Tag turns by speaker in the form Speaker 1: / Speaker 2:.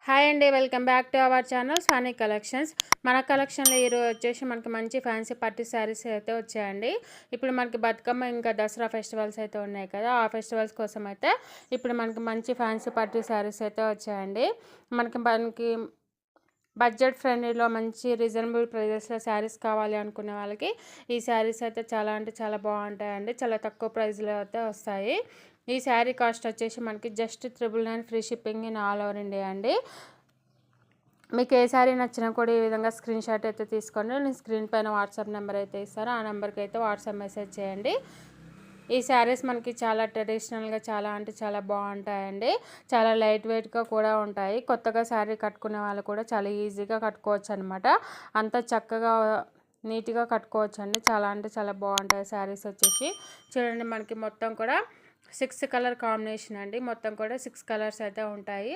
Speaker 1: Hi అండి, welcome back to our channel sonic collections. మన కలెక్షన్లో ఈరోజు వచ్చేసి మనకి మంచి ఫ్యాన్సీ పట్టు శారీస్ అయితే వచ్చాయండి. ఇప్పుడు మనకి బతుకమ్మ ఇంకా దసరా ఫెస్టివల్స్ అయితే ఉన్నాయి కదా, ఆ ఫెస్టివల్స్ కోసం అయితే ఇప్పుడు మనకి మంచి ఫ్యాన్సీ పట్టు శారీస్ అయితే వచ్చాయండి. మనకి బడ్జెట్ ఫ్రెండ్లీలో మంచి రీజనబుల్ ప్రైజెస్లో శారీస్ కావాలి అనుకునే వాళ్ళకి ఈ శారీస్ అయితే చాలా అంటే చాలా బాగుంటాయండి. చాలా తక్కువ ప్రైస్లో అయితే వస్తాయి. ఈ శారీ కాస్ట్ వచ్చేసి మనకి just 999 free shipping in all over India అండి. మీకు ఏ శారీ నచ్చినా కూడా ఈ విధంగా స్క్రీన్ షాట్ అయితే తీసుకోండి. నేను స్క్రీన్ పైన వాట్సాప్ నెంబర్ అయితే ఇస్తాను, ఆ నెంబర్కి అయితే వాట్సాప్ మెసేజ్ చేయండి. ఈ శారీస్ మనకి చాలా ట్రెడిషనల్గా చాలా అంటే చాలా బాగుంటాయండి. చాలా లైట్ వెయిట్గా కూడా ఉంటాయి. కొత్తగా శారీ కట్టుకునే వాళ్ళు కూడా చాలా ఈజీగా కట్టుకోవచ్చు అనమాట. అంత చక్కగా నీట్గా కట్టుకోవచ్చు అండి. చాలా అంటే చాలా బాగుంటాయి శారీస్ వచ్చేసి. చూడండి, మనకి మొత్తం కూడా 6 కలర్ కాంబినేషన్ అండి. మొత్తం కూడా 6 కలర్స్ అయితే ఉంటాయి.